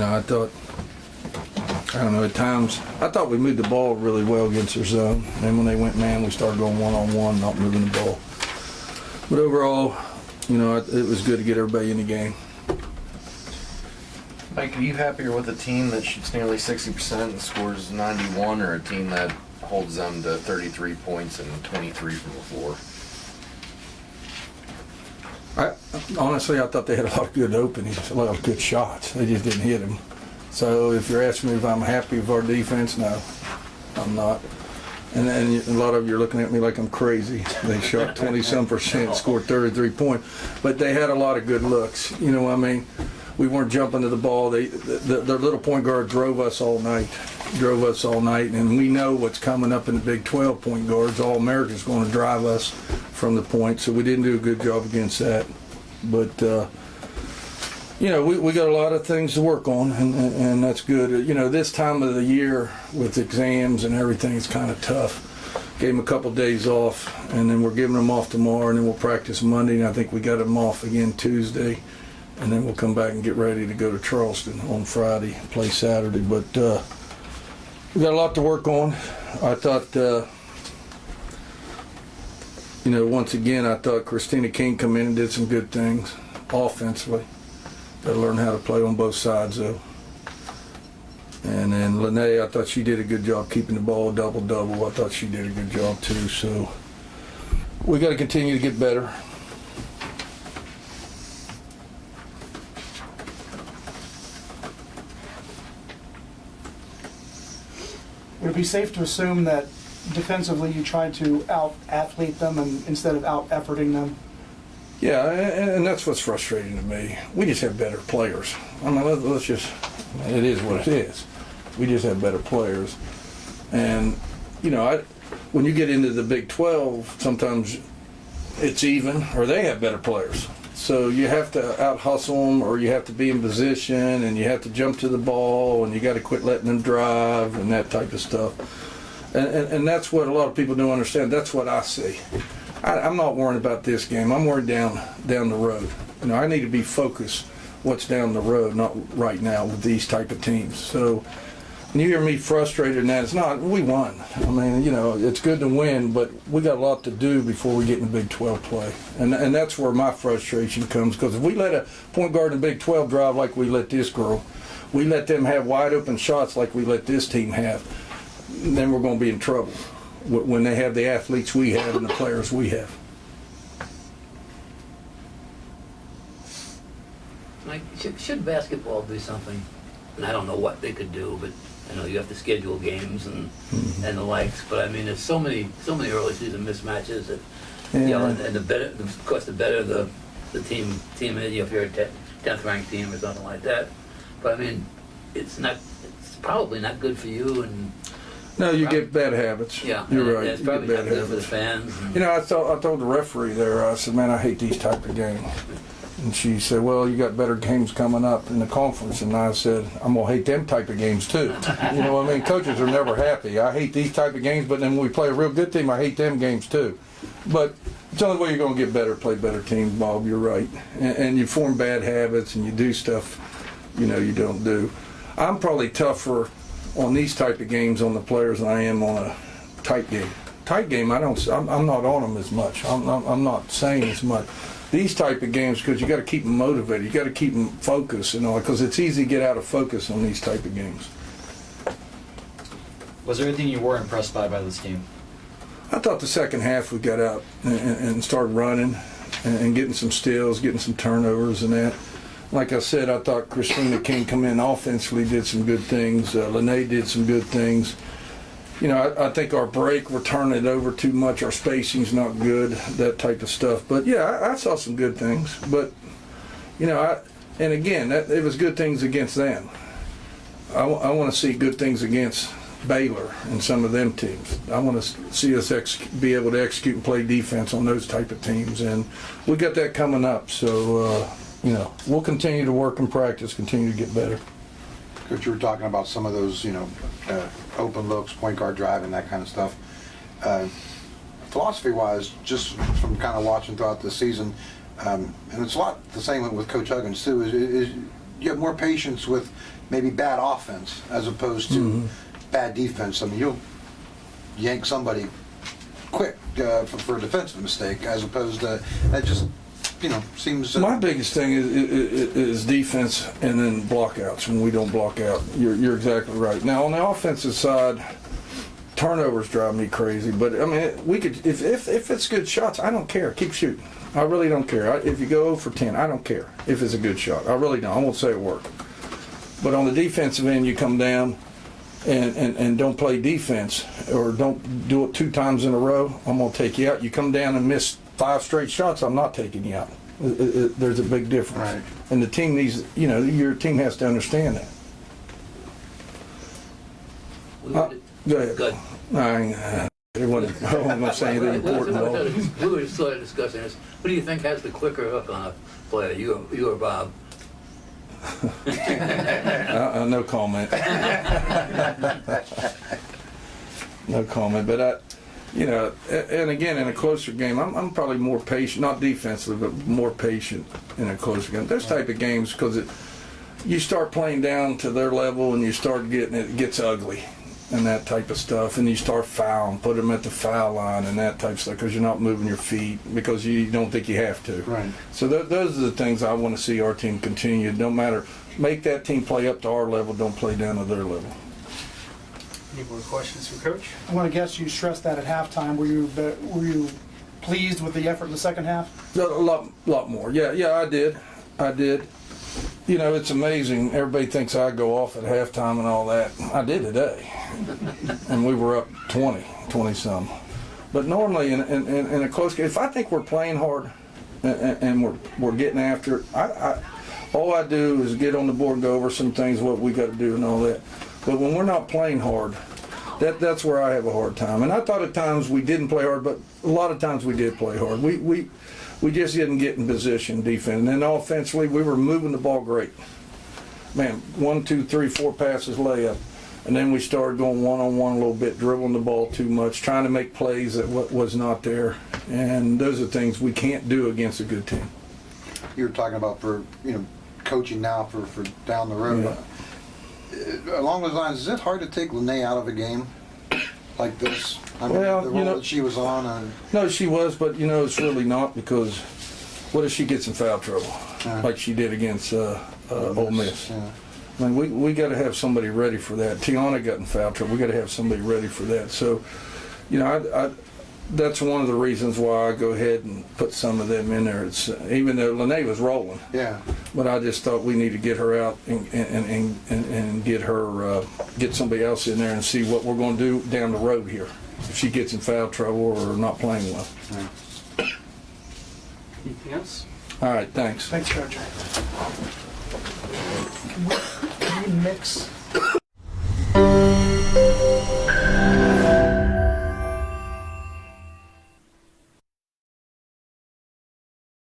I thought, I don't know, at times, I thought we moved the ball really well against their zone. And when they went man, we started going one-on-one, not moving the ball. But overall, it was good to get everybody in the game. Mike, are you happier with a team that shoots nearly 60% and scores 91, or a team that holds them to 33 points and 23 from the floor? Honestly, I thought they had a lot of good openings, a lot of good shots. They just didn't hit them. So if you're asking me if I'm happy with our defense, no, I'm not. And then a lot of you are looking at me like I'm crazy. They shot 20-some%, scored 33 points. But they had a lot of good looks. We weren't jumping to the ball. Their little point guard drove us all night. And we know what's coming up in the Big 12 point guards. All-America's going to drive us from the point. So we didn't do a good job against that. But, we got a lot of things to work on, and that's good. This time of the year with exams and everything is kind of tough. Gave them a couple days off, and then we're giving them off tomorrow, and then we'll practice Monday, and I think we got them off again Tuesday, and then we'll come back and get ready to go to Charleston on Friday, play Saturday. But we got a lot to work on. I thought, once again, I thought Christina King come in and did some good things offensively. Got to learn how to play on both sides, though. And then Lene, I thought she did a good job keeping the ball double-double. I thought she did a good job, too. So we got to continue to get better. Would it be safe to assume that defensively you tried to out-athlete them instead of out-efforting them? Yeah, and that's what's frustrating to me. We just have better players. Let's just, it is what it is. We just have better players. And, when you get into the Big 12, sometimes it's even, or they have better players. So you have to out-hustle them, or you have to be in position, and you have to jump to the ball, and you got to quit letting them drive, and that type of stuff. And that's what a lot of people don't understand. That's what I see. I'm not worrying about this game. I'm worried down the road. I need to be focused what's down the road, not right now with these type of teams. So when you hear me frustrated in that, it's not, we won. It's good to win, but we got a lot to do before we get in the Big 12 play. And that's where my frustration comes, because if we let a point guard in the Big 12 drive like we let this girl, we let them have wide open shots like we let this team have, then we're going to be in trouble when they have the athletes we have and the players we have. Mike, should basketball do something? And I don't know what they could do, but you have to schedule games and the likes. But there's so many early season mismatches that and the better, of course, the better the team is. If you're a 10th ranked team or something like that. But it's probably not good for you and. No, you get bad habits. Yeah, you're right. It's you probably get bad not good habits. for the fans. I told the referee there. I said, "Man, I hate these type of games." And she said, "Well, you got better games coming up in the conference." And I said, "I'm gonna hate them type of games too." Coaches are never happy. I hate these type of games, but then when we play a real good team, I hate them games too. But it's the only way you're gonna get better, play better teams, Bob. You're right. And you form bad habits and you do stuff, you don't do. I'm probably tougher on these type of games on the players than I am on a tight game. Tight game, I'm not on them as much. I'm not saying as much. These type of games, because you got to keep them motivated, you got to keep them focused, because it's easy to get out of focus on these type of games. Was there anything you were impressed by this game? I thought the second half we got out and started running and getting some steals, getting some turnovers and that. Like I said, I thought Christina King come in offensively, did some good things. Lene did some good things. I think our break, we're turning it over too much. Our spacing's not good, that type of stuff. But, yeah, I saw some good things. But, and again, it was good things against them. I want to see good things against Baylor and some of them teams. I want to see us be able to execute and play defense on those type of teams. And we got that coming up. So, we'll continue to work and practice, continue to get better. Coach, you were talking about some of those, open looks, point guard driving, that kind of stuff. Philosophy-wise, just from kind of watching throughout the season, and it's a lot the same with Coach Huggins too, is you have more patience with maybe bad offense as opposed to bad defense. I mean, you'll yank somebody quick for a defensive mistake as opposed to that just, seems... My biggest thing is defense and then blockouts when we don't block out. You're exactly right. Now, on the offensive side, turnovers drive me crazy. But, I mean, we could if it's good shots, I don't care. Keep shooting. I really don't care. If you go 0 for 10, I don't care if it's a good shot. I really don't. I won't say it worked. But on the defensive end, you come down and don't play defense or don't do it 2 times in a row, I'm going to take you out. You come down and miss 5 straight shots, I'm not taking you out. There's a big difference. Right. And the team needs, your team has to understand that. Go ahead. Good. It wasn't, I wasn't going to say anything important. We were just sort of discussing this. Who do you think has the quicker hook on a player, you or Bob? No comment. No comment. But and again, in a closer game, I'm probably more patient, not defensively, but more patient in a closer game. Those type of games, because you start playing down to their level and you start it gets ugly and that type of stuff, and you start fouling, put them at the foul line and that type of stuff because you're not moving your feet because you don't think you have to. Right. So those are the things I want to see our team continue. No matter, make that team play up to our level, don't play down to their level. Any more questions for Coach? I want to guess you stressed that at halftime. Were you pleased with the effort in the second half? A lot more. Yeah, I did. It's amazing. Everybody thinks I go off at halftime and all that. I did today. And we were up 20-some. But normally in a close game, if I think we're playing hard and we're getting after it, all I do is get on the board and go over some things, what we got to do and all that. But when we're not playing hard, that's where I have a hard time. And I thought at times we didn't play hard, but a lot of times we did play hard. We just didn't get in position defense. And then offensively, we were moving the ball great. Man, 1, 2, 3, 4 passes layup. And then we started going one-on-one a little bit, dribbling the ball too much, trying to make plays that was not there. And those are things we can't do against a good team. You were talking about for, coaching now for down the road. Yeah. Along those lines, is it hard to take Lene out of a game like this? I mean, Well, the role that she was on. No, she was, but it's really not, because what if she gets in foul trouble, like she did against Ole Miss? Yeah. I mean, we got to have somebody ready for that. Tiana got in foul trouble. We got to have somebody ready for that. So, that's one of the reasons why I go ahead and put some of them in there. It's even though Lene was rolling, Yeah. but I just thought we need to get her out and get her get somebody else in there and see what we're going to do down the road here if she gets in foul trouble or not playing well. Yeah. Anything else? All right, thanks. Thanks, Coach. Can we mix